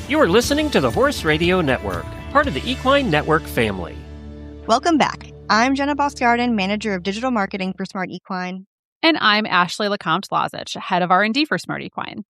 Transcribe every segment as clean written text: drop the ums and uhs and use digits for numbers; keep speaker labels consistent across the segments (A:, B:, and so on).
A: You are listening to the Horse Radio Network, part of the Equine Network family.
B: Welcome back. I'm Jenna Boscardin, Manager of Digital Marketing for Smart Equine.
C: And I'm Ashlee Lecompte Lazic, Head of R&D for Smart Equine.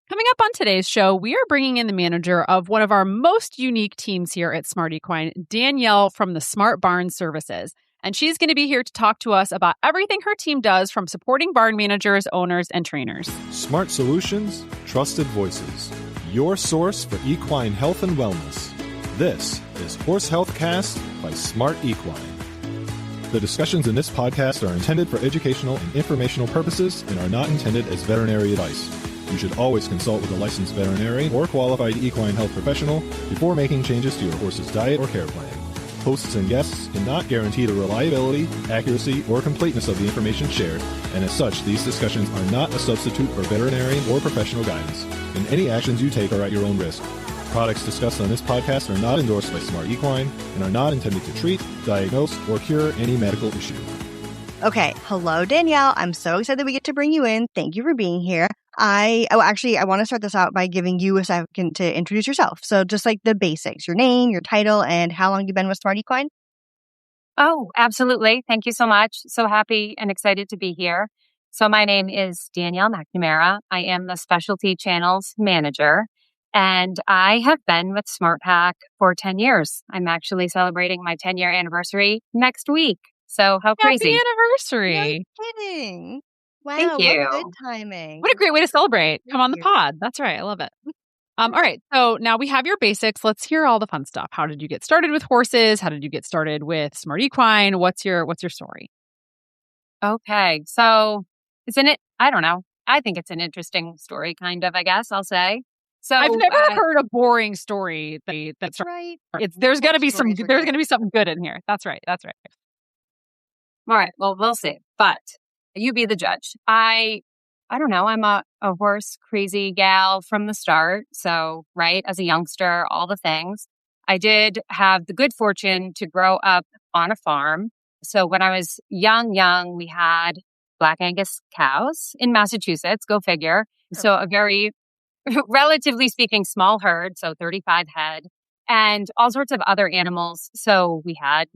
C: Coming up on today's show, we are bringing in the manager of one of our most unique teams here at Smart Equine, Danielle from the SmartBarn Services. And she's going to be here to talk to us about everything her team does, from supporting barn managers, owners, and trainers.
D: Smart solutions, trusted voices. Your source for equine health and wellness. This is Horse HealthCast by Smart Equine. The discussions in this podcast are intended for educational and informational purposes and are not intended as veterinary advice. You should always consult with a licensed veterinarian or qualified equine health professional before making changes to your horse's diet or care plan. Hosts and guests cannot guarantee the reliability, accuracy, or completeness of the information shared, and as such, these discussions are not a substitute for veterinarian or professional guidance, and any actions you take are at your own risk. Products discussed on this podcast are not endorsed by Smart Equine and are not intended to treat, diagnose, or cure any medical issue.
B: Okay, hello, Danielle. I'm so excited that we get to bring you in. Thank you for being here. I want to start this out by giving you a second to introduce yourself. So just like the basics, your name, your title, and how long you've been with Smart Equine.
E: Oh, absolutely. Thank you so much. So happy and excited to be here. So my name is Danielle Macnamara. I am the Specialty Channels Manager, and I have been with SmartPak for 10 years. I'm actually celebrating my 10-year anniversary next week. So how crazy.
C: Happy anniversary.
B: No kidding. Wow,
E: Thank you.
B: what good timing.
C: What a great way to celebrate. Come on the
B: you.
C: pod. That's right. I love it. All right. So now we have your basics. Let's hear all the fun stuff. How did you get started with horses? How did you get started with Smart Equine? What's your story?
E: Okay. So isn't it? I don't know. I think it's an interesting story, kind of, I guess I'll say. So
C: I've never heard a boring story that's
B: right.
C: There's going to be
B: Stories are
C: there's
B: good.
C: going to be something good in here. That's right. That's right.
E: All right. Well, we'll see. But you be the judge. I don't know. I'm a horse crazy gal from the start. So, right, as a youngster, all the things. I did have the good fortune to grow up on a farm. So when I was young, we had Black Angus cows in Massachusetts. Go figure. So a very, relatively speaking, small herd. So 35 head. And all sorts of other animals. So we had,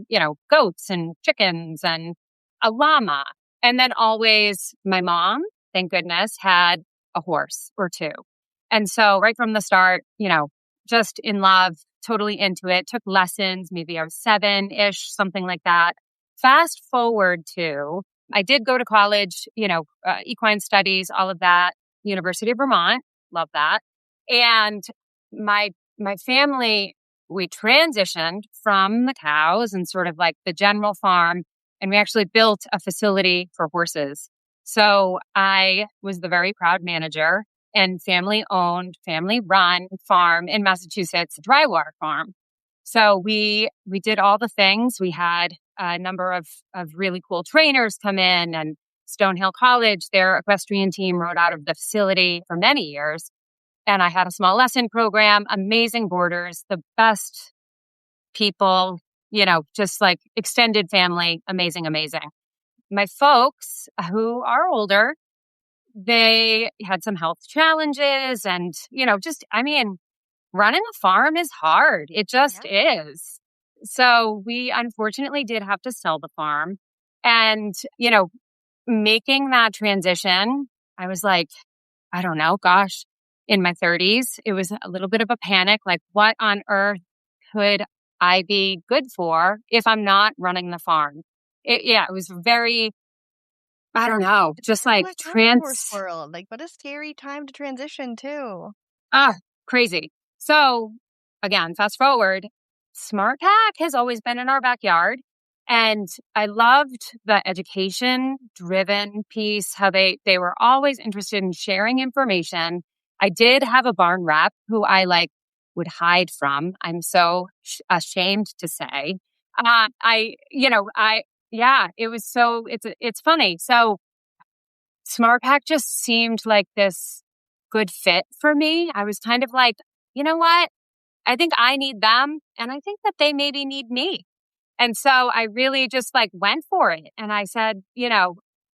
E: goats and chickens and a llama. And then always my mom, thank goodness, had a horse or two. And so right from the start, just in love, totally into it, took lessons. Maybe I was 7-ish, something like that. Fast forward to, I did go to college, equine studies, all of that, University of Vermont. Love that. And my family, we transitioned from the cows and sort of like the general farm, and we actually built a facility for horses. So I was the very proud manager and family-owned, family-run farm in Massachusetts, Drywater Farm. So we did all the things. We had a number of really cool trainers come in, and Stonehill College, their equestrian team, rode out of the facility for many years. And I had a small lesson program, amazing boarders, the best people, just like extended family, amazing. My folks who are older, they had some health challenges and, running a farm is hard. It just is. So we unfortunately did have to sell the farm. And, making that transition, I was like, I don't know, gosh, in my 30s, it was a little bit of a panic. Like, what on earth could I be good for if I'm not running the farm? It was very, I don't know, just like
B: horse world. Like, what a scary time to transition too.
E: Crazy. So again, fast forward, SmartPak has always been in our backyard. And I loved the education-driven piece, how they were always interested in sharing information. I did have a barn rep who I would hide from. I'm so ashamed to say. It's funny. So SmartPak just seemed like this good fit for me. I was kind of like, you know what? I think I need them, and I think that they maybe need me. And so I really just went for it. And I said,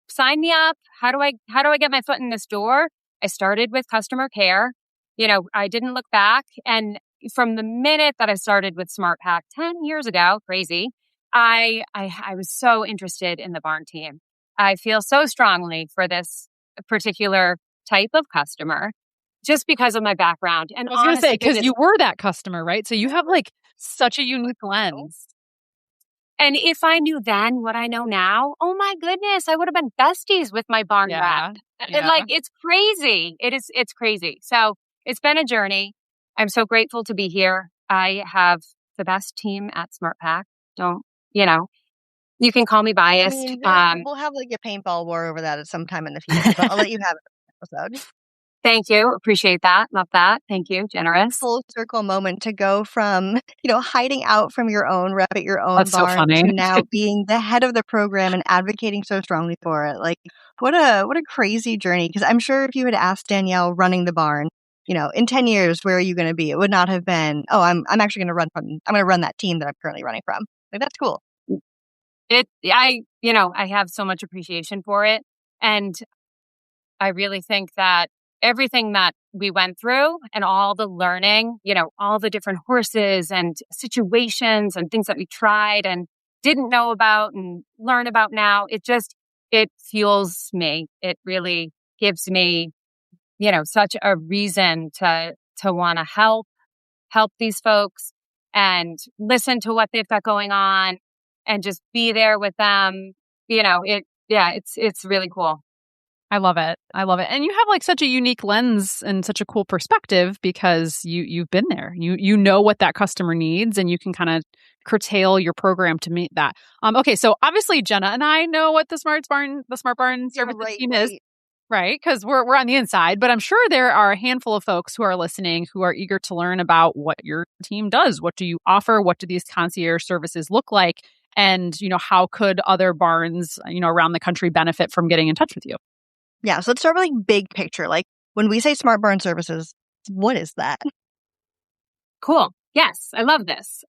E: sign me up. How do I get my foot in this door? I started with customer care. I didn't look back. And from the minute that I started with SmartPak 10 years ago, crazy, I was so interested in the barn team. I feel so strongly for this particular type of customer just because of my background. And
C: I was going to say, because
E: goodness,
C: you were that customer, right? So you have like such a unique lens.
E: and if I knew then what I know now, oh my goodness, I would have been besties with my barn rep.
C: Yeah.
E: Like, it's crazy. It's crazy. So it's been a journey. I'm so grateful to be here. I have the best team at SmartPak. You can call me biased.
B: We'll have like a paintball war over that at some time in the future, but I'll let you have it for the episode.
E: Thank you. Appreciate that. Love that. Thank you. Generous.
B: Full circle moment to go from, hiding out from your own rep at your own
C: That's so
B: barn
C: funny.
B: to now being the head of the program and advocating so strongly for it. Like, what a crazy journey. Because I'm sure if you had asked Danielle running the barn, in 10 years, where are you going to be? It would not have been, oh, I'm actually going to run that team that I'm currently running from. Like, that's cool.
E: I have so much appreciation for it. And I really think that everything that we went through and all the learning, all the different horses and situations and things that we tried and didn't know about and learn about now, it fuels me. It really gives me, such a reason to want to help these folks and listen to what they've got going on and just be there with them. It's really cool.
C: I love it. And you have like such a unique lens and such a cool perspective because you've been there. You know what that customer needs and you can kind of curtail your program to meet that. Okay, so obviously Jenna and I know what the SmartBarn Services team is. Right, because we're on the inside, but I'm sure there are a handful of folks who are listening who are eager to learn about what your team does. What do you offer? What do these concierge services look like? And, how could other barns, around the country benefit from getting in touch with you?
B: Yeah, so let's start with like big picture. Like when we say SmartBarn Services, what is that?
E: Cool. Yes, I love this.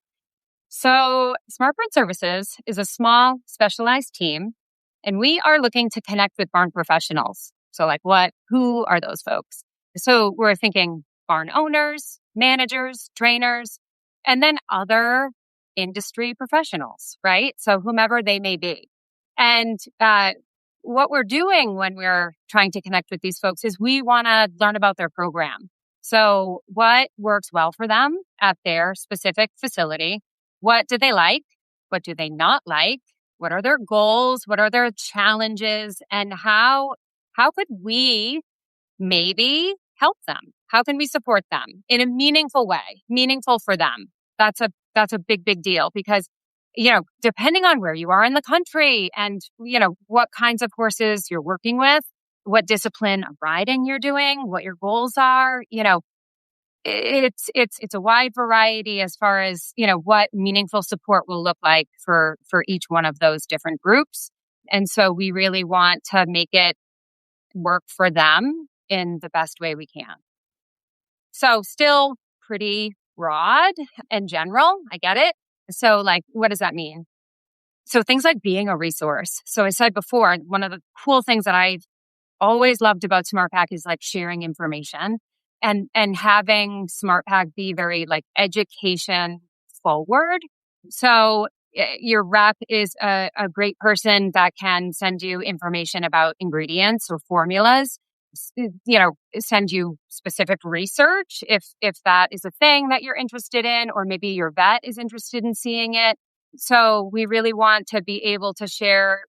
E: So SmartBarn Services is a small specialized team, and we are looking to connect with barn professionals. So like who are those folks? So we're thinking barn owners, managers, trainers, and then other industry professionals, right? So whomever they may be. And what we're doing when we're trying to connect with these folks is we want to learn about their program. So what works well for them at their specific facility? What do they like? What do they not like? What are their goals? What are their challenges? And how could we maybe help them? How can we support them in a meaningful way, meaningful for them? That's a big, big deal because, depending on where you are in the country and, what kinds of horses you're working with, what discipline of riding you're doing, what your goals are, it's a wide variety as far as, what meaningful support will look like for each one of those different groups. And so we really want to make it work for them in the best way we can. So still pretty broad and general. I get it. So like, what does that mean? So things like being a resource. So I said before, one of the cool things that I've always loved about SmartPak is like sharing information and having SmartPak be very like education forward. So your rep is a great person that can send you information about ingredients or formulas, send you specific research if that is a thing that you're interested in, or maybe your vet is interested in seeing it. So we really want to be able to share,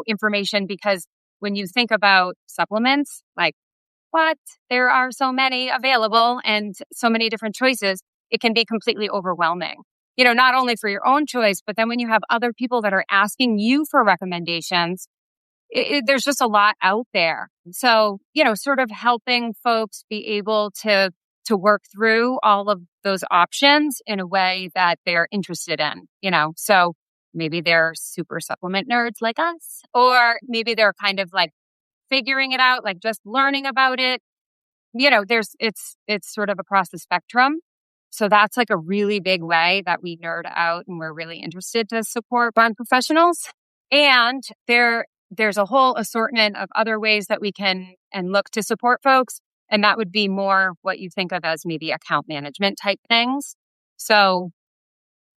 E: information because when you think about supplements, like there are so many available and so many different choices, it can be completely overwhelming. Not only for your own choice, but then when you have other people that are asking you for recommendations, there's just a lot out there. So, sort of helping folks be able to work through all of those options in a way that they're interested in, So maybe they're super supplement nerds like us, or maybe they're kind of like figuring it out, like just learning about it. It's sort of across the spectrum. So that's like a really big way that we nerd out and we're really interested to support barn professionals. And there's a whole assortment of other ways that we can and look to support folks. And that would be more what you think of as maybe account management type things. So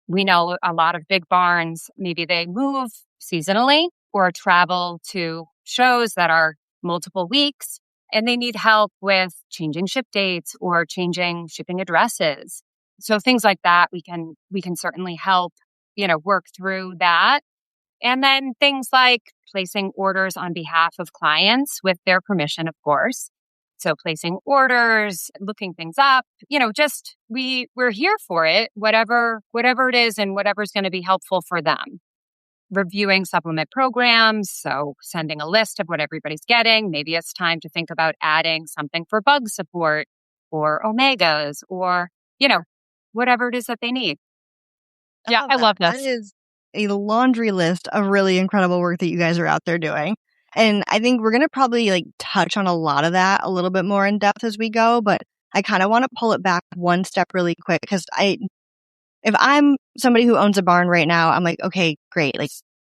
E: we know a lot of big barns, maybe they move seasonally or travel to shows that are multiple weeks, and they need help with changing ship dates or changing shipping addresses. So things like that, we can certainly help, work through that. And then things like placing orders on behalf of clients with their permission, of course. So placing orders, looking things up, just we're here for it, whatever it is and whatever's going to be helpful for them. Reviewing supplement programs, so sending a list of what everybody's getting. Maybe it's time to think about adding something for bug support or omegas or, whatever it is that they need.
C: Yeah, I love this.
B: That is a laundry list of really incredible work that you guys are out there doing. And I think we're going to probably touch on a lot of that a little bit more in depth as we go, but I kind of want to pull it back one step really quick because if I'm somebody who owns a barn right now, I'm like, okay, great.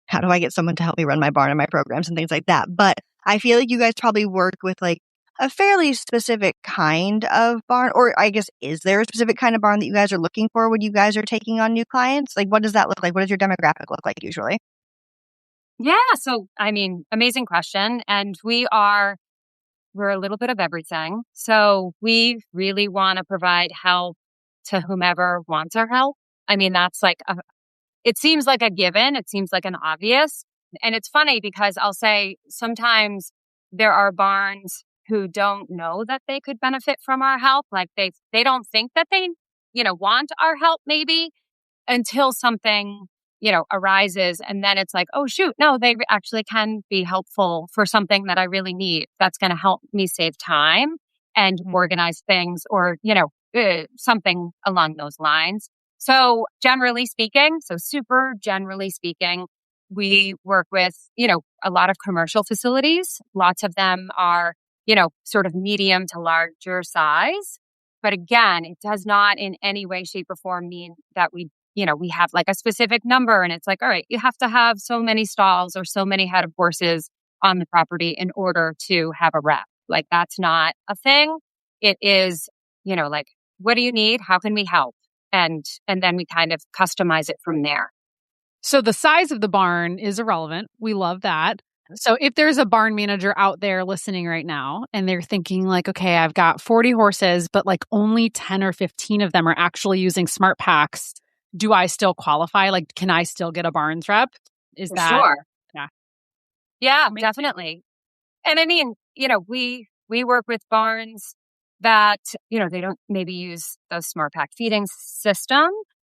B: How do I get someone to help me run my barn and my programs and things like that? But I feel like you guys probably work with a fairly specific kind of barn, or I guess, is there a specific kind of barn that you guys are looking for when you guys are taking on new clients? What does that look like? What does your demographic look like usually?
E: Yeah. So, amazing question. And we're a little bit of everything. So we really want to provide help to whomever wants our help. That's it seems like a given. It seems like an obvious. And it's funny because I'll say sometimes there are barns who don't know that they could benefit from our help. They don't think that they, want our help maybe until something, arises. And then it's like, oh, shoot, no, they actually can be helpful for something that I really need. That's going to help me save time and organize things or, something along those lines. So super generally speaking, we work with, a lot of commercial facilities. Lots of them are, sort of medium to larger size. But again, it does not in any way, shape, or form mean that we have a specific number and it's all right, you have to have so many stalls or so many head of horses on the property in order to have a rep. That's not a thing. It is, what do you need? How can we help? And then we kind of customize it from there.
C: So the size of the barn is irrelevant. We love that. So if there's a barn manager out there listening right now and they're thinking okay, I've got 40 horses, but only 10 or 15 of them are actually using SmartPaks, do I still qualify? Can I still get a barns rep? Is that
E: sure?
C: Yeah.
E: Yeah, definitely. And we work with barns that, they don't maybe use the SmartPak feeding system,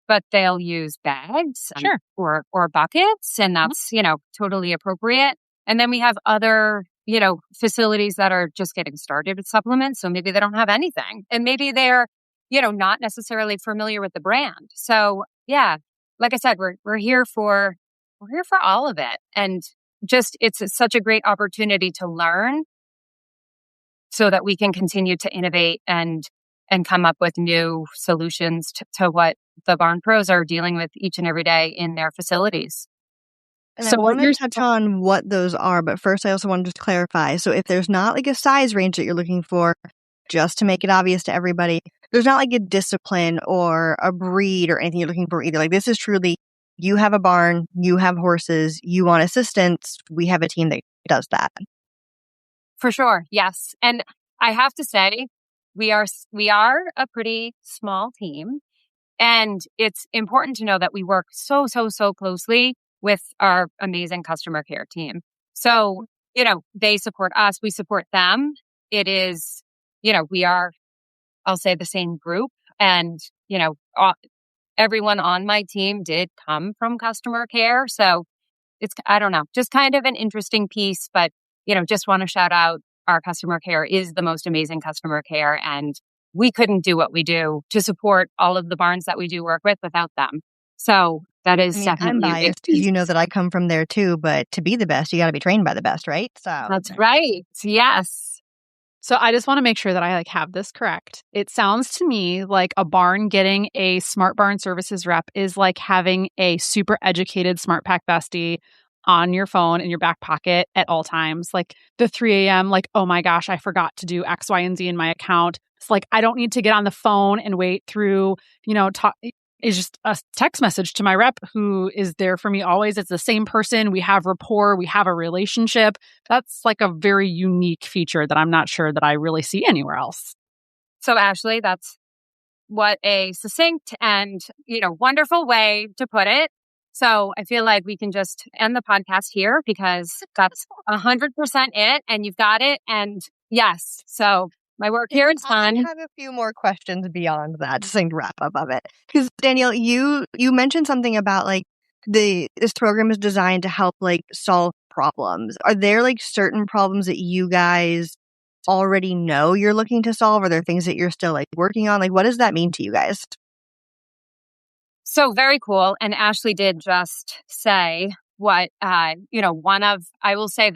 E: but they'll use bags or buckets. And that's, totally appropriate. And then we have other, facilities that are just getting started with supplements. So maybe they don't have anything and maybe they're, not necessarily familiar with the brand. So yeah, like I said, we're here for all of it. And just, it's such a great opportunity to learn so that we can continue to innovate and come up with new solutions to what the barn pros are dealing with each and every day in their facilities.
B: And so I want to touch on what those are, but first I also wanted to clarify. So if there's not a size range that you're looking for, just to make it obvious to everybody, there's not a discipline or a breed or anything you're looking for either. This is truly, you have a barn, you have horses, you want assistance, we have a team that does that.
E: For sure. Yes. And I have to say, we are a pretty small team, and it's important to know that we work so closely with our amazing customer care team. So, they support us, we support them. It is, we are, I'll say, the same group, and, everyone on my team did come from customer care. So it's, I don't know, just kind of an interesting piece, but, just want to shout out our customer care is the most amazing customer care. And we couldn't do what we do to support all of the barns that we do work with without them. So that is definitely
B: I'm biased because you know that I come from there too, but to be the best, you got to be trained by the best, right? So
E: that's right. Yes.
C: So I just want to make sure that I have this correct. It sounds to me like a barn getting a SmartBarn Services rep is like having a super educated SmartPak bestie on your phone in your back pocket at all times. Like the 3 a.m., like, oh my gosh, I forgot to do X, Y, and Z in my account. It's like, I don't need to get on the phone and wait through, it's just a text message to my rep who is there for me always. It's the same person. We have rapport. We have a relationship. That's like a very unique feature that I'm not sure that I really see anywhere else.
E: So Ashlee, that's what a succinct and, wonderful way to put it. So I feel like we can just end the podcast here because that's 100% it and you've got it. And yes, so my work here is done.
B: I have a few more questions beyond that, just like wrap up of it. Because Danielle, you mentioned something about like this program is designed to help like solve problems. Are there like certain problems that you guys already know you're looking to solve? Are there things that you're still like working on? Like, what does that mean to you guys?
E: So very cool. And Ashlee did just say what, I will say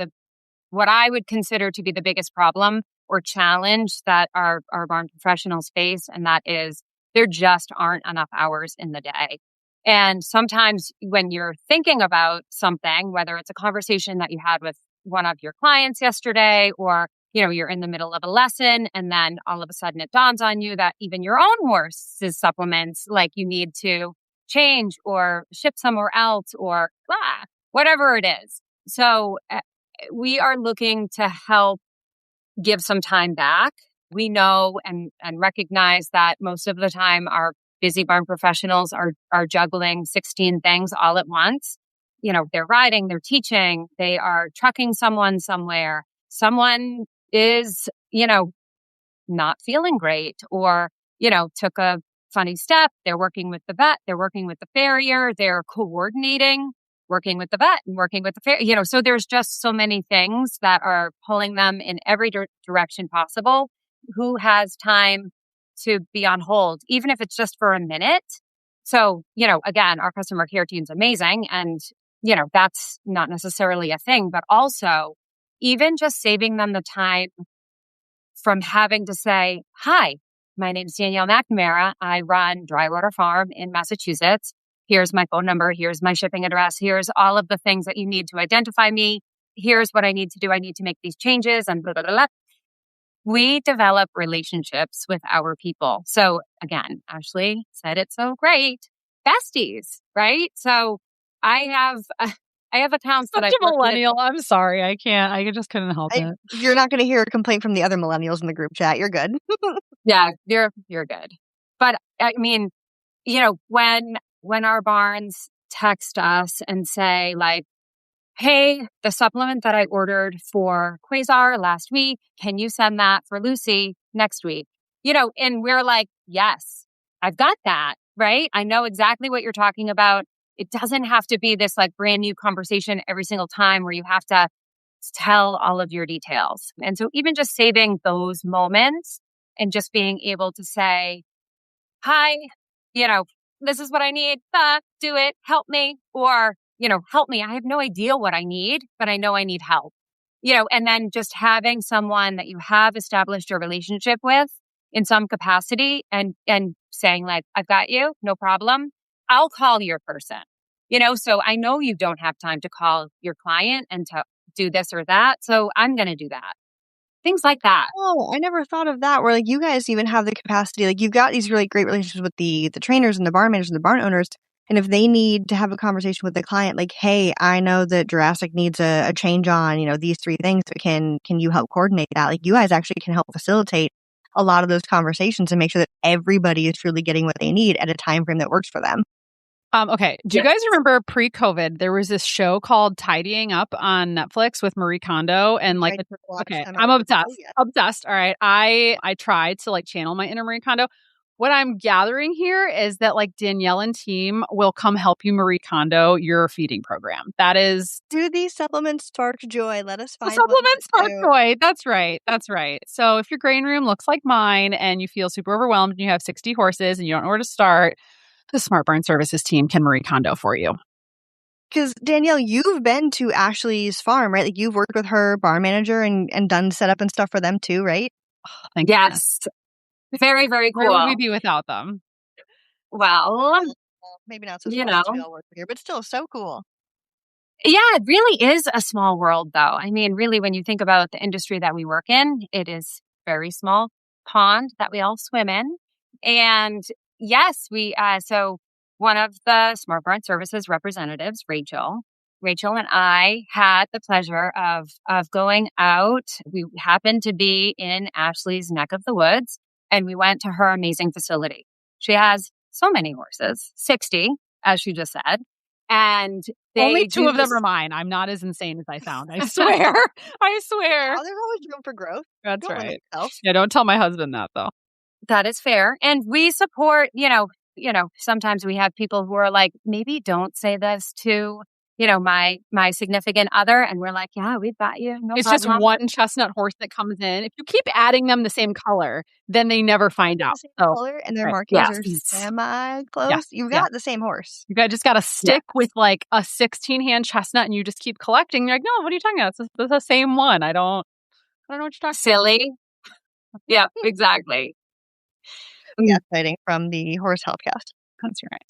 E: what I would consider to be the biggest problem or challenge that our barn professionals face. And that is there just aren't enough hours in the day. And sometimes when you're thinking about something, whether it's a conversation that you had with one of your clients yesterday, or, you're in the middle of a lesson and then all of a sudden it dawns on you that even your own horse's supplements, like you need to change or ship somewhere else or whatever it is. So we are looking to help give some time back. We know and recognize that most of the time our busy barn professionals are juggling 16 things all at once. They're riding, they're teaching, they are trucking someone somewhere. Someone is, not feeling great or, took a funny step. They're working with the vet. They're working with the farrier. They're coordinating, working with the vet and working with the farrier. So there's just so many things that are pulling them in every direction possible. Who has time to be on hold, even if it's just for a minute? So, again, our customer care team's amazing. And, that's not necessarily a thing, but also even just saving them the time from having to say, hi, my name is Danielle Macnamara. I run Drywater Farm in Massachusetts. Here's my phone number. Here's my shipping address. Here's all of the things that you need to identify me. Here's what I need to do. I need to make these changes and blah, blah, blah, blah. We develop relationships with our people. So again, Ashlee said it so great. Besties, right? So I have accounts that I
C: Such a millennial. I'm sorry. I can't. I just couldn't help it.
B: You're not going to hear a complaint from the other millennials in the group chat. You're good.
E: Yeah, you're good. But I mean, when our barns text us and say like, hey, the supplement that I ordered for Quasar last week, can you send that for Lucy next week? And we're like, yes, I've got that, right? I know exactly what you're talking about. It doesn't have to be this like brand new conversation every single time where you have to tell all of your details. And so even just saving those moments and just being able to say, hi, this is what I need. Do it. Help me. Or, help me. I have no idea what I need, but I know I need help. And then just having someone that you have established a relationship with in some capacity and saying like, I've got you, no problem. I'll call your person. So I know you don't have time to call your client and to do this or that. So I'm going to do that. Things like that.
B: Oh, I never thought of that. Where like you guys even have the capacity, like you've got these really great relationships with the trainers and the barn managers and the barn owners. And if they need to have a conversation with the client, like, hey, I know that Jurassic needs a change on, these 3 things. Can you help coordinate that? Like you guys actually can help facilitate a lot of those conversations and make sure that everybody is truly getting what they need at a time frame that works for them.
C: Okay. Do you guys remember pre-COVID, there was this show called Tidying Up on Netflix with Marie Kondo and like, okay, I'm obsessed. Obsessed. All right. I tried to like channel my inner Marie Kondo. What I'm gathering here is that like Danielle and team will come help you Marie Kondo your feeding program. That is.
B: Do these supplements spark joy? Let us find
C: supplements spark joy. That's right. That's right. So if your grain room looks like mine and you feel super overwhelmed and you have 60 horses and you don't know where to start, the SmartBarn Services team can Marie Kondo for you.
B: Because Danielle, you've been to Ashlee's farm, right? Like you've worked with her barn manager and done setup and stuff for them too, right?
C: Oh, thank
E: yes. You. Very, very cool.
C: Where would we be without them?
E: Well,
B: maybe not so much to all work here, but still so cool.
E: Yeah, it really is a small world, though. I mean, really, when you think about the industry that we work in, it is very small pond that we all swim in. And yes, so one of the SmartBarn Services representatives, Rachel and I had the pleasure of going out. We happened to be in Ashlee's neck of the woods, and we went to her amazing facility. She has so many horses, 60, as she just said. And
C: only two of them are mine. I'm not as insane as I sound. I swear. I swear.
B: Oh, there's always room for growth.
C: That's right. Yeah, don't tell my husband that though.
E: That is fair. And we support, sometimes we have people who are like, maybe don't say this to, my significant other. And we're like, yeah, we've got you. No
C: it's
E: problem.
C: Just one chestnut horse that comes in. If you keep adding them the same color, then they never find out.
B: The same color and their markings are semi-close. Yeah. You've got the same horse.
C: You just got to stick with like a 16-hand chestnut and you just keep collecting. You're like, no, what are you talking about? It's the same one. I don't know what you're talking about.
E: Silly. Yeah, exactly.
B: Exciting from the Horse HealthCast.
C: That's right.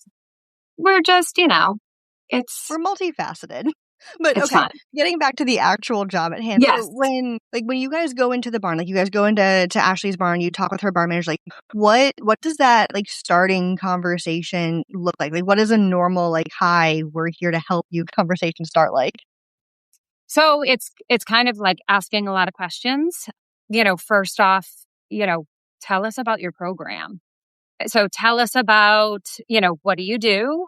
E: We're just,
B: we're multifaceted. But
E: it's fun.
B: Getting back to the actual job at hand.
E: Yes.
B: So when you guys go into the barn, like you guys go into Ashlee's barn, you talk with her barn manager, like what does that like starting conversation look like? Like what is a normal like, hi, we're here to help you conversation start like?
E: So it's kind of like asking a lot of questions. First off, tell us about your program. So tell us about, what do you do?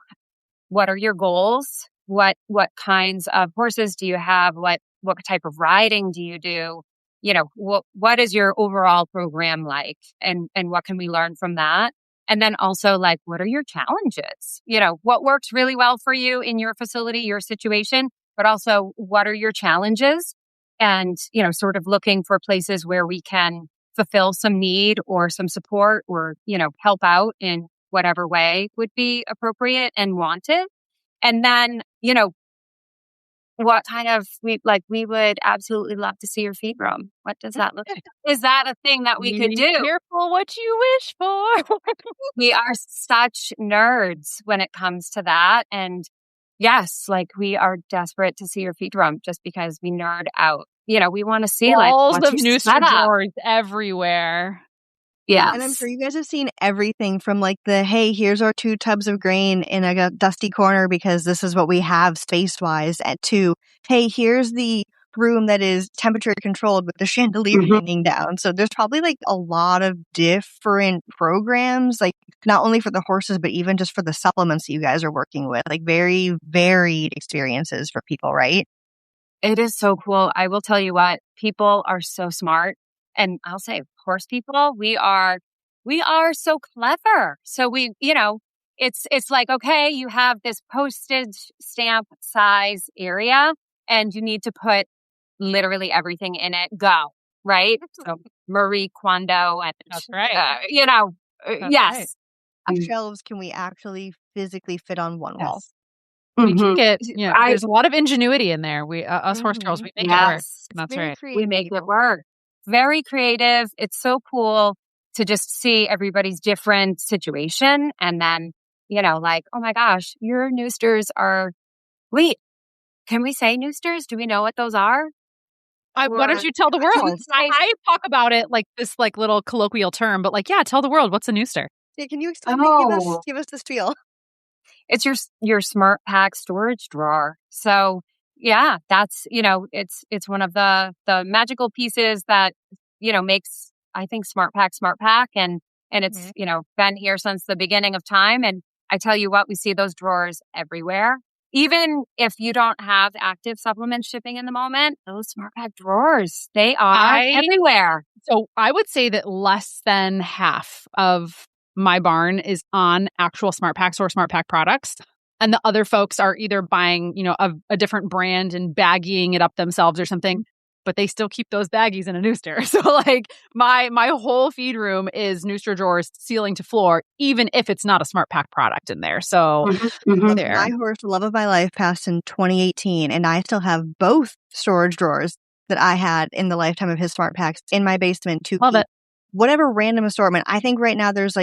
E: What are your goals? What kinds of horses do you have? What type of riding do you do? What is your overall program like? And what can we learn from that? And then also like, what are your challenges? What works really well for you in your facility, your situation, but also what are your challenges? And, sort of looking for places where we can fulfill some need or some support or, help out in whatever way would be appropriate and wanted. And then, what kind of, we would absolutely love to see your feed room. What does that look like? Is that a thing that we could do?
C: Be careful what you wish for.
E: We are such nerds when it comes to that. And yes, we are desperate to see your feed room just because we nerd out. We want to see
C: walls of Nooster drawers everywhere.
E: Yeah.
B: And I'm sure you guys have seen everything from like the, hey, here's our 2 tubs of grain in a dusty corner because this is what we have space-wise, to, hey, here's the room that is temperature controlled with the chandelier hanging down. So there's probably like a lot of different programs, like not only for the horses, but even just for the supplements that you guys are working with, like very varied experiences for people, right?
E: It is so cool. I will tell you what, people are so smart. And I'll say horse people, we are so clever. So we, it's like, okay, you have this postage stamp size area and you need to put literally everything in it. Go, right? So Marie Kondo and,
C: that's right.
E: That's yes.
B: Right. How shelves can we actually physically fit on one wall?
C: We can get, there's a lot of ingenuity in there. We, us horse girls, we make it work. That's right.
E: We make it work. Very creative. It's so cool to just see everybody's different situation. And then, like, oh my gosh, your Noosters are, wait, can we say Noosters? Do we know what those are?
C: Why don't you tell the world? I talk about it like this like little colloquial term, but tell the world, what's a Nooster?
B: Yeah, can you explain? Give us the spiel.
E: It's your SmartPak storage drawer. So yeah, that's, it's one of the magical pieces that, makes, I think, SmartPak. And it's, been here since the beginning of time. And I tell you what, we see those drawers everywhere. Even if you don't have active supplement shipping in the moment, those SmartPak drawers, they are everywhere.
C: So I would say that less than half of my barn is on actual SmartPaks or SmartPak products. And the other folks are either buying, a different brand and bagging it up themselves or something, but they still keep those baggies in a Nooster. So my whole feed room is Nooster drawers ceiling to floor, even if it's not a SmartPak product in there. So there.
B: My horse, love of my life, passed in 2018, and I still have both storage drawers that I had in the lifetime of his SmartPaks in my basement to keep whatever random assortment. I think right now there's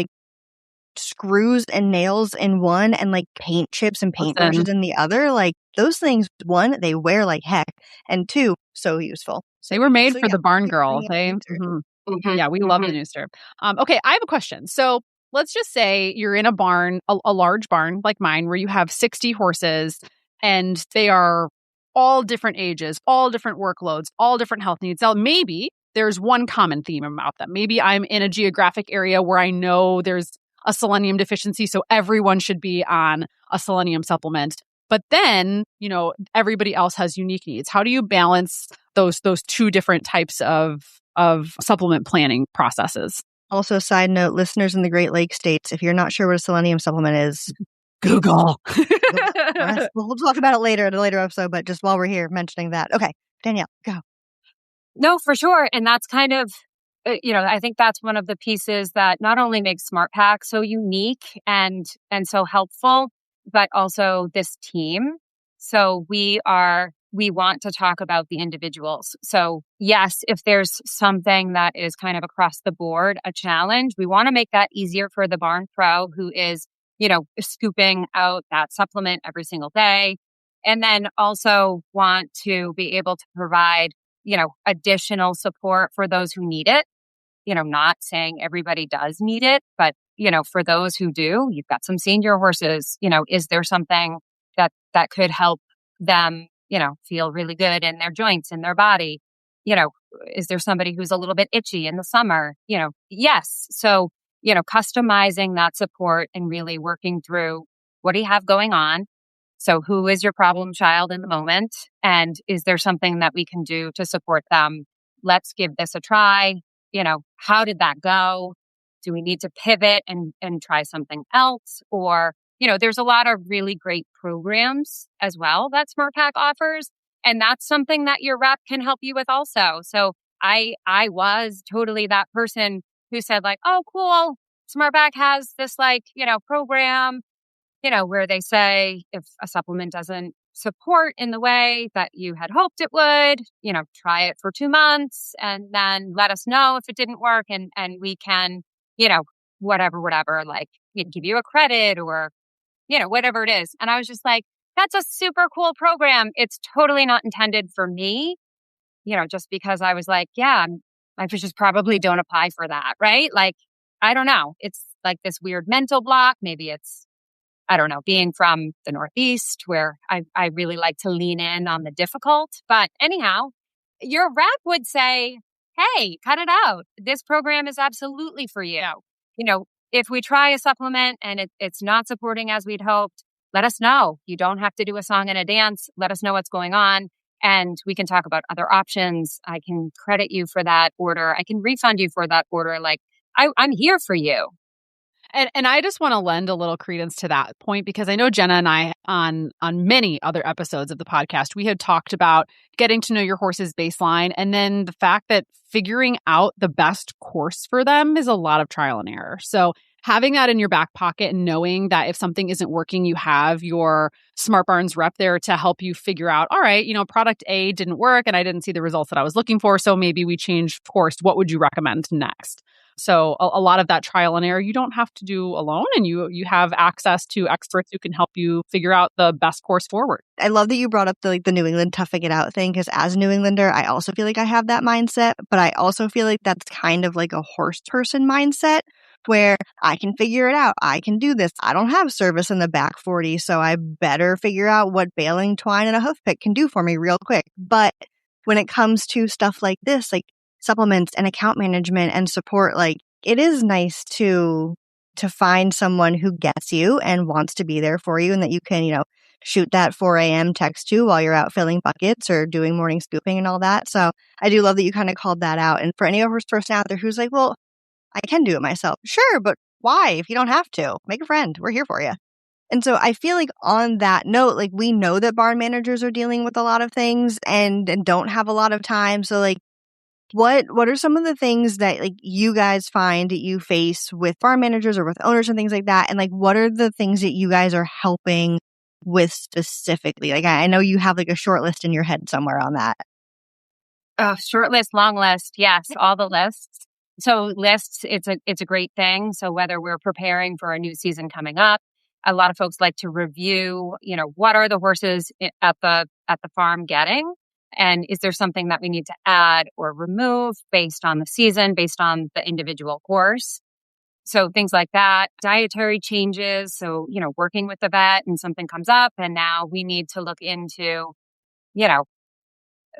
B: screws and nails in one and like paint chips and paintbrushes in the other. Like those things, one, they wear like heck, and two, so useful.
C: They were made for
B: yeah,
C: the barn girl. Yeah, we love the Nooster. Okay, I have a question. So let's just say you're in a barn, a large barn like mine, where you have 60 horses and they are all different ages, all different workloads, all different health needs. Now, maybe there's one common theme about them. Maybe I'm in a geographic area where I know there's a selenium deficiency, so everyone should be on a selenium supplement. But then, everybody else has unique needs. How do you balance those two different types of supplement planning processes?
B: Also, side note, listeners in the Great Lakes states, if you're not sure what a selenium supplement is,
C: Google.
B: We'll talk about it later in a later episode, but just while we're here mentioning that. Okay, Danielle, go.
E: No, for sure. And that's kind of, I think that's one of the pieces that not only makes SmartPak so unique and so helpful, but also this team. So we want to talk about the individuals. So yes, if there's something that is kind of across the board, a challenge, we want to make that easier for the barn pro who is, scooping out that supplement every single day. And then also want to be able to provide, additional support for those who need it. Not saying everybody does need it, but, for those who do, you've got some senior horses, is there something that could help them, feel really good in their joints, in their body? Is there somebody who's a little bit itchy in the summer? Yes. So, customizing that support and really working through what do you have going on? So who is your problem child in the moment? And is there something that we can do to support them? Let's give this a try. How did that go? Do we need to pivot and try something else? Or, there's a lot of really great programs as well that SmartPak offers. And that's something that your rep can help you with also. So I was totally that person who said like, oh, cool. SmartPak has this program, where they say if a supplement doesn't support in the way that you had hoped it would, try it for 2 months and then let us know if it didn't work and we can, whatever, like give you a credit or, whatever it is. And I was just like, that's a super cool program. It's totally not intended for me, just because I was like, yeah, I just probably don't apply for that. Right. Like, I don't know. It's like this weird mental block. Maybe it's, I don't know, being from the Northeast where I really like to lean in on the difficult. But anyhow, your rep would say, hey, cut it out. This program is absolutely for you. If we try a supplement and it's not supporting as we'd hoped, let us know. You don't have to do a song and a dance. Let us know what's going on. And we can talk about other options. I can credit you for that order. I can refund you for that order. Like, I'm here for you.
C: And I just want to lend a little credence to that point because I know Jenna and I on many other episodes of the podcast, we had talked about getting to know your horse's baseline and then the fact that figuring out the best course for them is a lot of trial and error. So having that in your back pocket and knowing that if something isn't working, you have your SmartBarn's rep there to help you figure out, all right, product A didn't work and I didn't see the results that I was looking for. So maybe we change course. What would you recommend next? So a lot of that trial and error you don't have to do alone, and you have access to experts who can help you figure out the best course forward.
B: I love that you brought up the New England toughing it out thing because as a New Englander, I also feel like I have that mindset, but I also feel like that's kind of like a horse person mindset where I can figure it out. I can do this. I don't have service in the back 40, so I better figure out what baling twine and a hoof pick can do for me real quick. But when it comes to stuff like this, like supplements and account management and support, like it is nice to find someone who gets you and wants to be there for you and that you can, shoot that 4 a.m. text to while you're out filling buckets or doing morning scooping and all that. So I do love that you kind of called that out. And for any horse person out there who's like, well, I can do it myself. Sure, but why if you don't have to? Make a friend. We're here for you. And so I feel like on that note, like we know that barn managers are dealing with a lot of things and don't have a lot of time. So like, what are some of the things that like you guys find that you face with farm managers or with owners and things like that? And like, what are the things that you guys are helping with specifically? Like, I know you have like a short list in your head somewhere on that.
E: Short list, long list. Yes, all the lists. So lists, it's a great thing. So whether we're preparing for a new season coming up, a lot of folks like to review, what are the horses at the farm getting? And is there something that we need to add or remove based on the season, based on the individual horse? So things like that, dietary changes. So, working with the vet and something comes up and now we need to look into,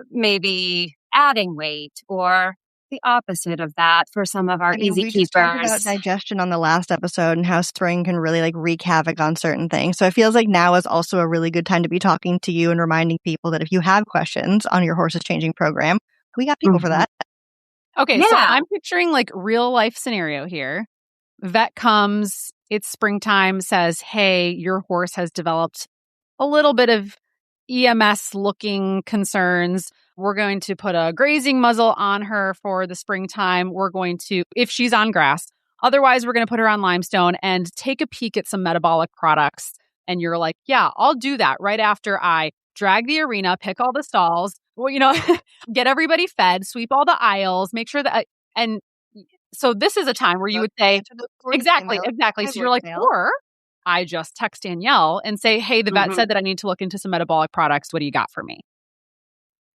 E: maybe adding weight or the opposite of that for some of our easy
B: we just talked about
E: keepers.
B: digestion on the last episode and how spring can really wreak havoc on certain things. So it feels like now is also a really good time to be talking to you and reminding people that if you have questions on your horses changing program, we got people for that.
C: Okay, so I'm picturing real life scenario here. Vet comes, it's springtime, says, hey, your horse has developed a little bit of EMS looking concerns. We're going to put a grazing muzzle on her for the springtime. We're going to, if she's on grass, otherwise we're going to put her on limestone and take a peek at some metabolic products. And you're like, yeah, I'll do that right after I drag the arena, pick all the stalls, get everybody fed, sweep all the aisles, make sure that, and so this is a time where you would say, exactly. So you're like, or I just text Danielle and say, hey, the vet said that I need to look into some metabolic products. What do you got for me?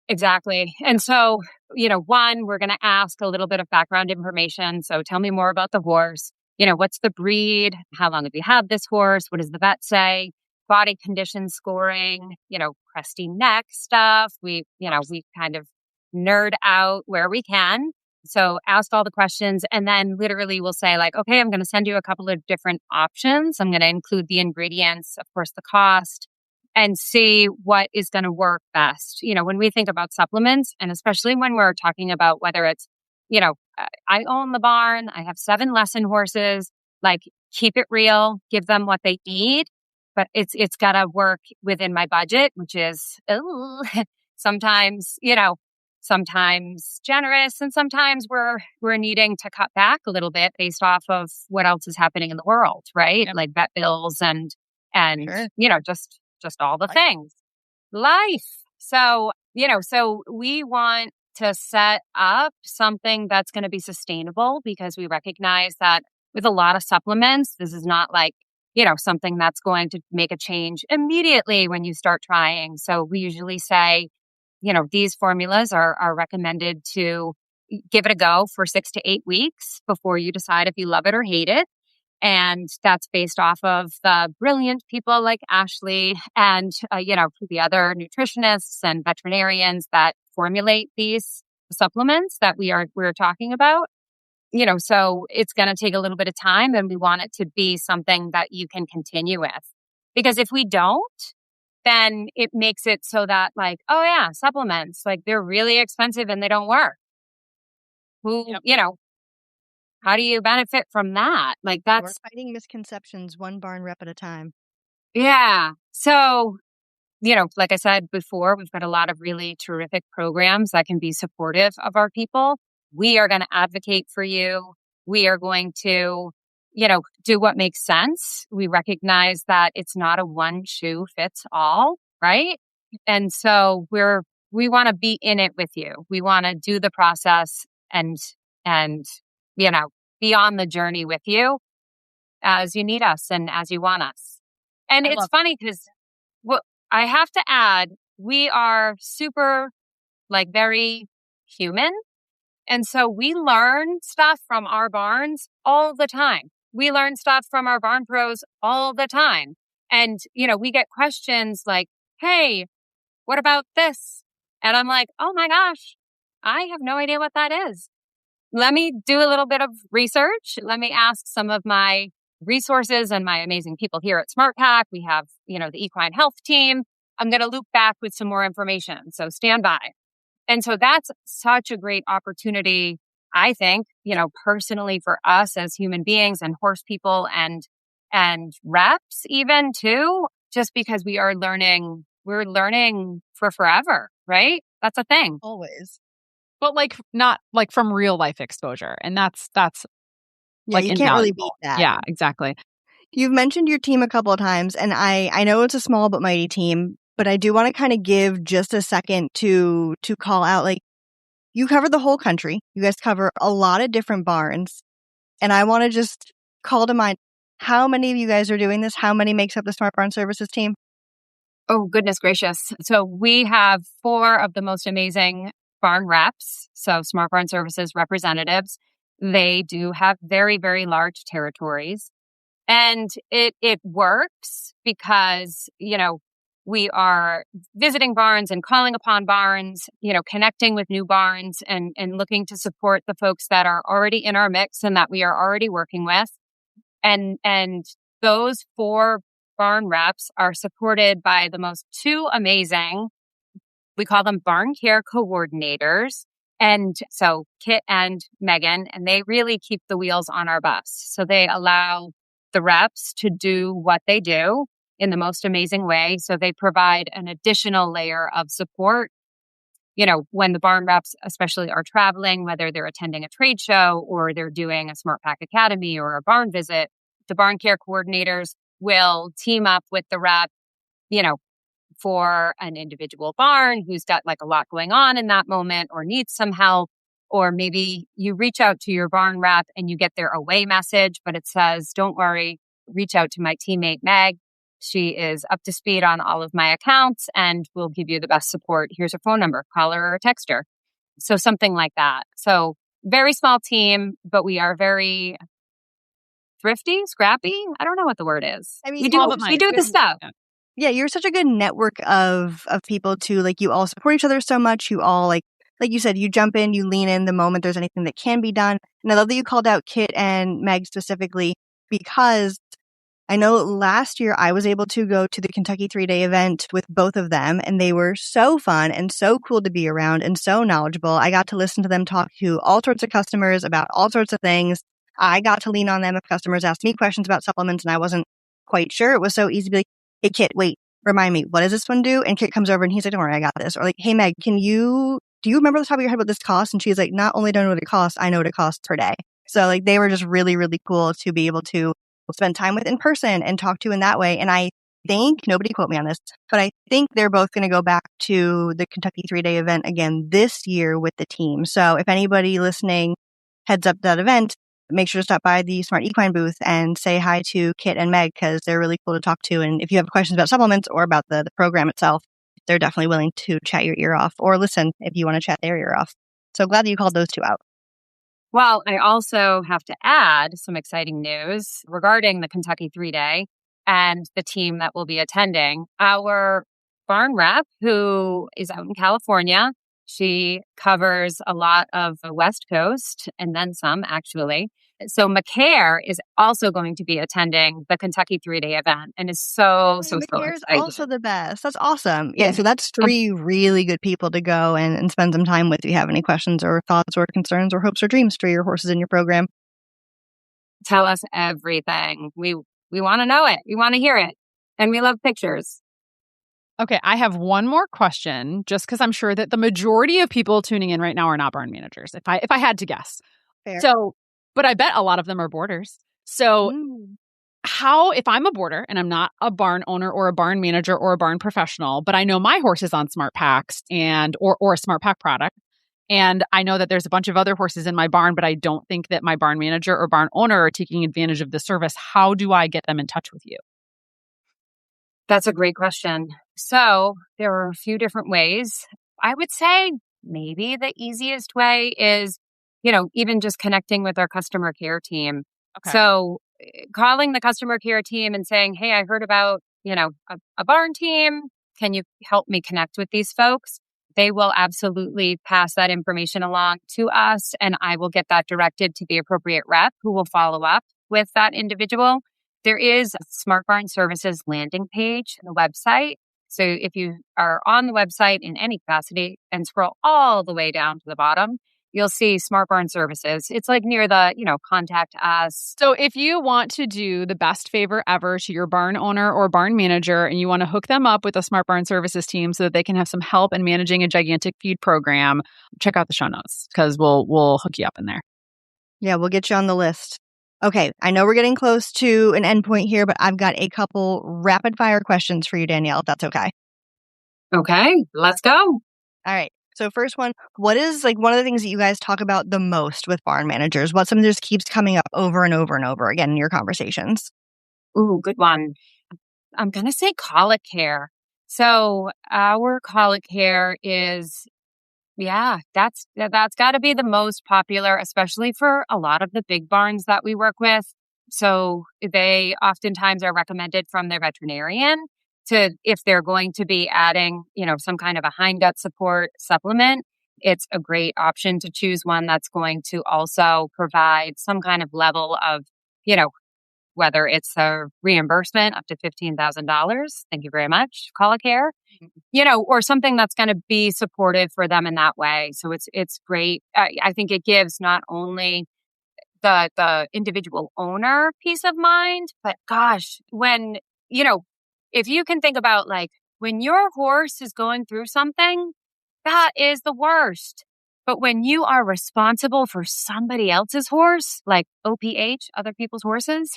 E: Exactly. And so, one, we're going to ask a little bit of background information. So tell me more about the horse. What's the breed? How long have you had this horse? What does the vet say? Body condition scoring, crusty neck stuff. We kind of nerd out where we can. So ask all the questions and then literally we'll say okay, I'm going to send you a couple of different options. I'm going to include the ingredients, of course, the cost, and see what is going to work best. When we think about supplements, and especially when we're talking about whether it's, I own the barn, I have 7 lesson horses, keep it real, give them what they need, but it's got to work within my budget, which is sometimes, sometimes generous, and sometimes we're needing to cut back a little bit based off of what else is happening in the world, right?
C: Yep.
E: Like vet bills and
B: Sure.
E: just all the things. Life. So, so we want to set up something that's going to be sustainable because we recognize that with a lot of supplements, this is not something that's going to make a change immediately when you start trying. So we usually say, these formulas are recommended to give it a go for 6 to 8 weeks before you decide if you love it or hate it. And that's based off of the brilliant people like Ashlee and, the other nutritionists and veterinarians that formulate these supplements that we're talking about. So it's going to take a little bit of time and we want it to be something that you can continue with. Because if we don't, then it makes it so that oh yeah, supplements, they're really expensive and they don't work. How do you benefit from that?
B: We're fighting misconceptions one barn rep at a time.
E: Yeah. So, like I said before, we've got a lot of really terrific programs that can be supportive of our people. We are going to advocate for you. We are going to, do what makes sense. We recognize that it's not a one shoe fits all, right? And so we want to be in it with you. We want to do the process and be on the journey with you as you need us and as you want us. And it's funny because I have to add, we are super very human. And so we learn stuff from our barns all the time. We learn stuff from our barn pros all the time. And, we get questions like, hey, what about this? And I'm like, oh my gosh, I have no idea what that is. Let me do a little bit of research. Let me ask some of my resources and my amazing people here at SmartPak. We have, the equine health team. I'm going to loop back with some more information. So stand by. And so that's such a great opportunity, I think, personally for us as human beings and horse people and reps even too, just because we're learning for forever, right? That's a thing.
B: Always.
C: But not from real life exposure. And that's
B: you can't really beat that.
C: Yeah, exactly.
B: You've mentioned your team a couple of times, and I know it's a small but mighty team, but I do want to kind of give just a second to call out you cover the whole country. You guys cover a lot of different barns. And I want to just call to mind, how many of you guys are doing this? How many makes up the SmartBarn Services team?
E: Oh, goodness gracious. So we have 4 of the most amazing barn reps. So SmartBarn Services representatives. They do have very, very large territories. And it works because, we are visiting barns and calling upon barns, connecting with new barns and looking to support the folks that are already in our mix and that we are already working with. And those 4 barn reps are supported by the most 2 amazing, we call them barn care coordinators. And so Kit and Megan, and they really keep the wheels on our bus. So they allow the reps to do what they do in the most amazing way. So they provide an additional layer of support. When the barn reps especially are traveling, whether they're attending a trade show or they're doing a SmartPak Academy or a barn visit, the barn care coordinators will team up with the rep, for an individual barn who's got like a lot going on in that moment or needs some help. Or maybe you reach out to your barn rep and you get their away message, but it says, don't worry, reach out to my teammate, Meg. She is up to speed on all of my accounts and will give you the best support. Here's her phone number, call her or text her. So something like that. So very small team, but we are very thrifty, scrappy. I don't know what the word is.
B: I mean,
E: we do the stuff.
B: Yeah, you're such a good network of people too. Like, you all support each other so much. You all like you said, you jump in, you lean in the moment there's anything that can be done. And I love that you called out Kit and Meg specifically, because I know last year I was able to go to the Kentucky 3-day event with both of them, and they were so fun and so cool to be around and so knowledgeable. I got to listen to them talk to all sorts of customers about all sorts of things. I got to lean on them if customers asked me questions about supplements and I wasn't quite sure. It was so easy to be like, hey, Kit, wait, remind me, what does this one do? And Kit comes over and he's like, don't worry, I got this. Or like, hey, Meg, do you remember the top of your head what this costs? And she's like, not only do I know what it costs, I know what it costs per day. So like, they were just really, really cool to be able to spend time with in person and talk to in that way. And I think, nobody quote me on this, but I think they're both going to go back to the Kentucky 3-day event again this year with the team. So if anybody listening heads up that event, make sure to stop by the Smart Equine booth and say hi to Kit and Meg, because they're really cool to talk to. And if you have questions about supplements or about the program itself, they're definitely willing to chat your ear off, or listen if you want to chat their ear off. So glad that you called those 2 out.
E: Well, I also have to add some exciting news regarding the Kentucky 3-day and the team that will be attending. Our barn rep, who is out in California, she covers a lot of the West Coast and then some, actually. So McCare is also going to be attending the Kentucky 3-day event and is so excited.
B: Also the best. That's awesome. Yeah, so that's 3 really good people to go and spend some time with if you have any questions or thoughts or concerns or hopes or dreams for your horses in your program.
E: Tell us everything. We want to know it. We want to hear it. And we love pictures.
C: Okay, I have one more question, just because I'm sure that the majority of people tuning in right now are not barn managers, if I had to guess.
B: Fair.
C: So, but I bet a lot of them are boarders. So how, if I'm a boarder and I'm not a barn owner or a barn manager or a barn professional, but I know my horse is on SmartPaks or a SmartPak product, and I know that there's a bunch of other horses in my barn, but I don't think that my barn manager or barn owner are taking advantage of the service, how do I get them in touch with you?
E: That's a great question. So there are a few different ways. I would say maybe the easiest way is, even just connecting with our customer care team. Okay. So calling the customer care team and saying, hey, I heard about, a barn team. Can you help me connect with these folks? They will absolutely pass that information along to us, and I will get that directed to the appropriate rep who will follow up with that individual. There is a SmartBarn Services landing page on the website. So if you are on the website in any capacity and scroll all the way down to the bottom, you'll see SmartBarn Services. It's like near the, contact us.
C: So if you want to do the best favor ever to your barn owner or barn manager, and you want to hook them up with a SmartBarn Services team so that they can have some help in managing a gigantic feed program, check out the show notes, because we'll hook you up in there.
B: Yeah, we'll get you on the list. Okay, I know we're getting close to an endpoint here, but I've got a couple rapid fire questions for you, Danielle, if that's okay.
E: Okay, let's go.
B: All right. So first one, what is like one of the things that you guys talk about the most with barn managers? What's something that just keeps coming up over and over and over again in your conversations?
E: Ooh, good one. I'm going to say colic care. So our colic care is, that's got to be the most popular, especially for a lot of the big barns that we work with. So they oftentimes are recommended from their veterinarian to, if they're going to be adding, some kind of a hindgut support supplement, it's a great option to choose one that's going to also provide some kind of level of, whether it's a reimbursement up to $15,000. Thank you very much, colic care, or something that's going to be supportive for them in that way. So it's great. I think it gives not only the individual owner peace of mind, but gosh, when, if you can think about like when your horse is going through something, that is the worst. But when you are responsible for somebody else's horse, like OPH, other people's horses,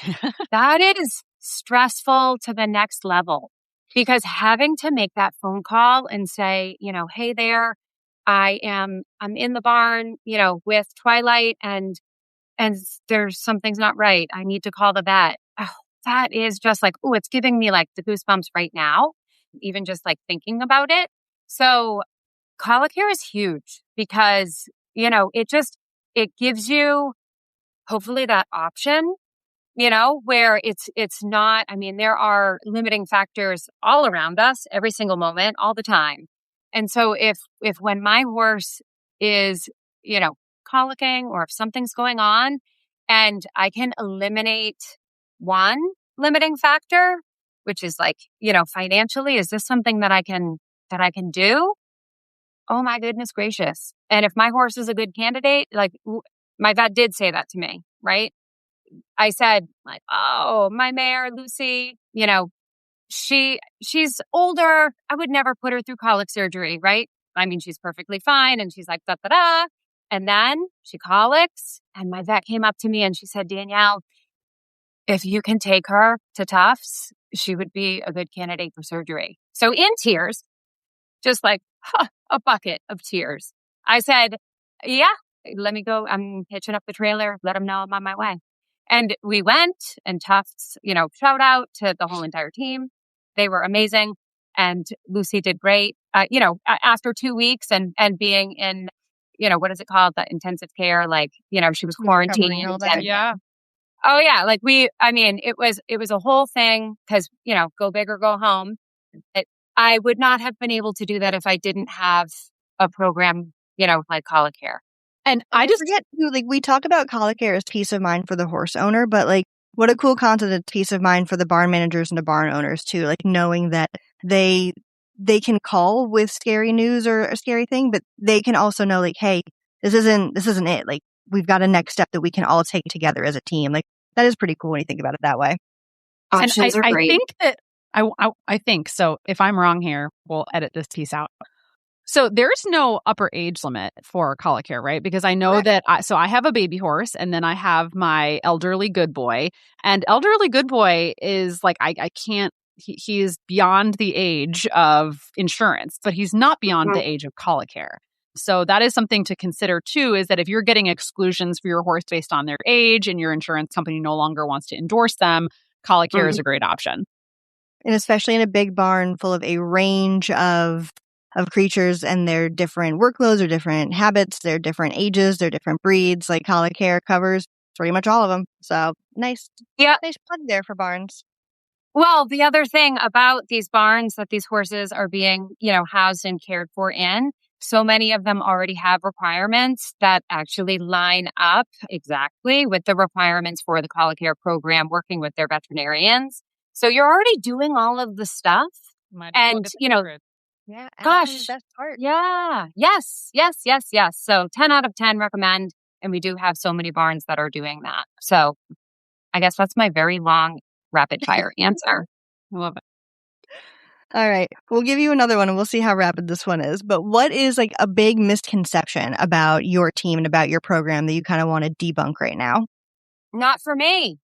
E: that is stressful to the next level. Because having to make that phone call and say, hey there, I'm in the barn, with Twilight and there's something's not right. I need to call the vet. Oh, that is just like, it's giving me like the goosebumps right now, even just like thinking about it. So colic care is huge because, it gives you hopefully that option, where it's not, there are limiting factors all around us every single moment, all the time. And so if when my horse is, colicking or if something's going on and I can eliminate one limiting factor, which is like, financially, is this something that I can do? Oh my goodness gracious. And if my horse is a good candidate, like my vet did say that to me, right? I said like, oh, my mare, Lucy, she's older. I would never put her through colic surgery, right? She's perfectly fine. And she's like, da, da, da. And then she colics. And my vet came up to me and she said, Danielle, if you can take her to Tufts, she would be a good candidate for surgery. So in tears, just like a bucket of tears, I said, yeah, let me go. I'm hitching up the trailer. Let them know I'm on my way. And we went, and Tufts, shout out to the whole entire team. They were amazing. And Lucy did great. After 2 weeks and being in, what is it called? The intensive care, like, she was quarantined.
C: Yeah.
E: Oh yeah. Like it was a whole thing because, go big or go home. I would not have been able to do that if I didn't have a program, like colic care.
B: And I just forget too, like we talk about colic care as peace of mind for the horse owner, but like what a cool concept of peace of mind for the barn managers and the barn owners too, like knowing that they can call with scary news or a scary thing, but they can also know like, hey, this isn't it. Like we've got a next step that we can all take together as a team. Like that is pretty cool when you think about it that way.
E: Options are great.
C: I think that I think so. If I'm wrong here, we'll edit this piece out. So there's no upper age limit for colic care, right? Because I know that I have a baby horse and then I have my elderly good boy, and elderly good boy is like, I can't, he is beyond the age of insurance, but he's not beyond the age of colic care. So that is something to consider too, is that if you're getting exclusions for your horse based on their age and your insurance company no longer wants to endorse them, colic care is a great option.
B: And especially in a big barn full of a range of creatures and their different workloads or different habits, their different ages, their different breeds, like colic care covers pretty much all of them. So nice plug there for barns.
E: Well, the other thing about these barns that these horses are being, housed and cared for in, so many of them already have requirements that actually line up exactly with the requirements for the colic care program, working with their veterinarians. So you're already doing all of the stuff.
B: Yeah.
E: Gosh.
B: Best part.
E: Yeah. Yes. So 10 out of 10 recommend. And we do have so many barns that are doing that. So I guess that's my very long rapid fire answer.
C: I love it.
B: All right. We'll give you another one and we'll see how rapid this one is. But what is like a big misconception about your team and about your program that you kind of want to debunk right now?
E: Not for me.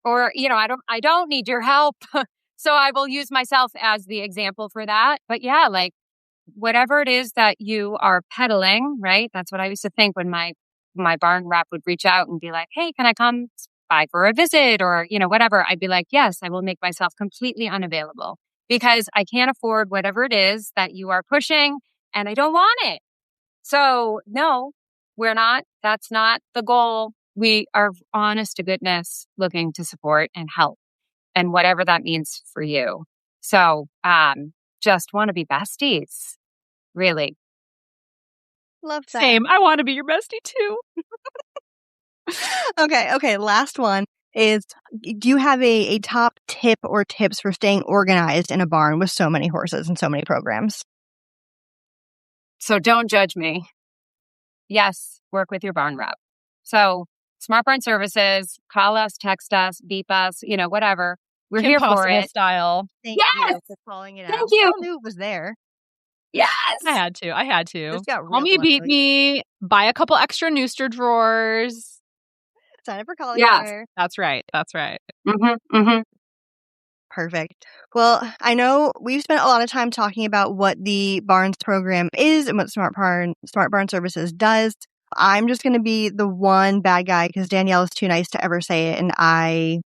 E: Or, I don't need your help. So I will use myself as the example for that. But yeah, like whatever it is that you are peddling, right? That's what I used to think when my barn rep would reach out and be like, hey, can I come by for a visit or, whatever. I'd be like, yes, I will make myself completely unavailable because I can't afford whatever it is that you are pushing and I don't want it. So no, we're not. That's not the goal. We are honest to goodness looking to support and help and whatever that means for you. So, just want to be besties. Really.
B: Love that.
C: Same. I want to be your bestie too.
B: Okay. Last one is, do you have a top tip or tips for staying organized in a barn with so many horses and so many programs?
E: So don't judge me. Yes, work with your barn rep. So SmartBarn Services, call us, text us, beep us, whatever. We're here for it.
C: Style.
B: Thank you for calling it out.
E: Thank you.
B: I knew it was there.
E: Yes.
C: I had to.
B: This got
C: Call me, beat me, buy a couple extra Nooster drawers.
B: Sign up for calling
E: Yes.
C: That's right.
B: Perfect. Well, I know we've spent a lot of time talking about what the Barns program is and what SmartBarn Services does. I'm just going to be the one bad guy because Danielle is too nice to ever say it, and I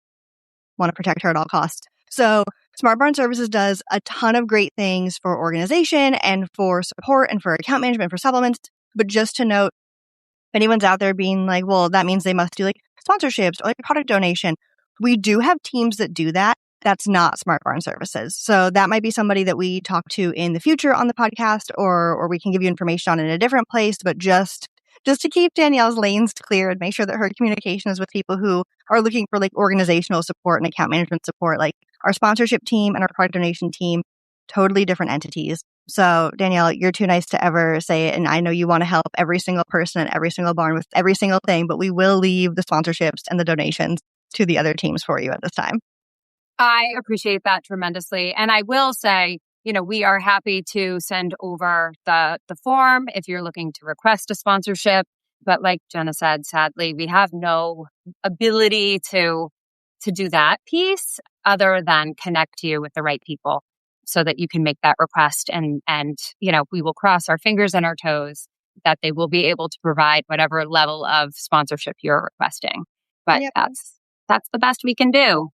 B: want to protect her at all costs. So SmartBarn Services does a ton of great things for organization and for support and for account management, for supplements. But just to note, if anyone's out there being like, well, that means they must do like sponsorships or like product donation. We do have teams that do that. That's not SmartBarn Services. So that might be somebody that we talk to in the future on the podcast, or we can give you information on in a different place. But just to keep Danielle's lanes clear and make sure that her communication is with people who are looking for like organizational support and account management support, like our sponsorship team and our product donation team, totally different entities. So Danielle, you're too nice to ever say it. And I know you want to help every single person and every single barn with every single thing, but we will leave the sponsorships and the donations to the other teams for you at this time.
E: I appreciate that tremendously. And I will say, we are happy to send over the form if you're looking to request a sponsorship. But like Jenna said, sadly, we have no ability to do that piece other than connect you with the right people so that you can make that request. And we will cross our fingers and our toes that they will be able to provide whatever level of sponsorship you're requesting. But that's the best we can do.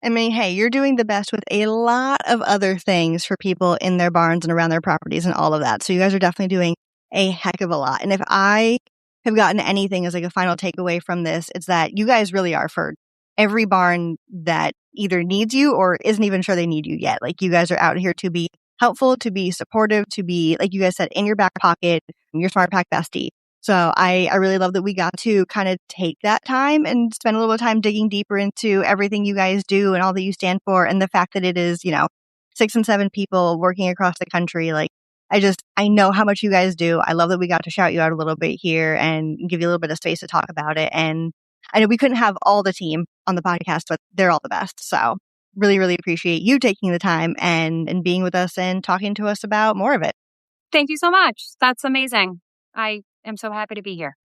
B: I mean, hey, you're doing the best with a lot of other things for people in their barns and around their properties and all of that. So you guys are definitely doing a heck of a lot. And if I have gotten anything as like a final takeaway from this, it's that you guys really are for every barn that either needs you or isn't even sure they need you yet. Like you guys are out here to be helpful, to be supportive, to be, like you guys said, in your back pocket, your SmartPak bestie. So I really love that we got to kind of take that time and spend a little time digging deeper into everything you guys do and all that you stand for. And the fact that it is, 6 and 7 people working across the country. Like, I know how much you guys do. I love that we got to shout you out a little bit here and give you a little bit of space to talk about it. And I know we couldn't have all the team on the podcast, but they're all the best. So really, really appreciate you taking the time and being with us and talking to us about more of it.
E: Thank you so much. That's amazing. I am so happy to be here.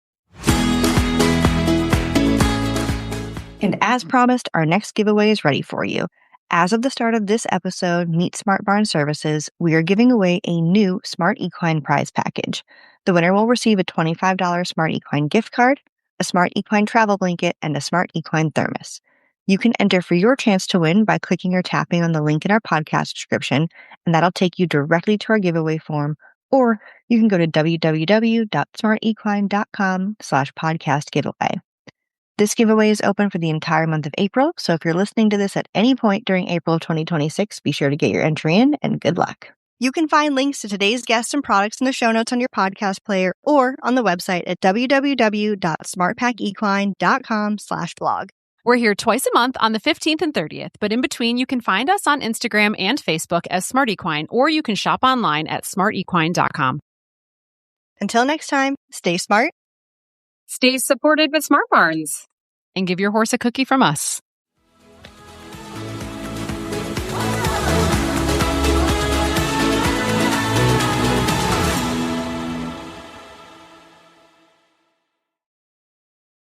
B: And as promised, our next giveaway is ready for you. As of the start of this episode, Meet SmartBarn Services, we are giving away a new Smart Equine prize package. The winner will receive a $25 Smart Equine gift card, a Smart Equine travel blanket, and a Smart Equine thermos. You can enter for your chance to win by clicking or tapping on the link in our podcast description, and that'll take you directly to our giveaway form. Or you can go to www.smartequine.com/podcast giveaway. This giveaway is open for the entire month of April, so if you're listening to this at any point during April of 2026, be sure to get your entry in, and good luck. You can find links to today's guests and products in the show notes on your podcast player or on the website at www.smartpakequine.com/blog.
C: We're here twice a month on the 15th and 30th, but in between, you can find us on Instagram and Facebook as Smart Equine, or you can shop online at smartequine.com.
B: Until next time, stay smart.
E: Stay supported with SmartBarns.
C: And give your horse a cookie from us.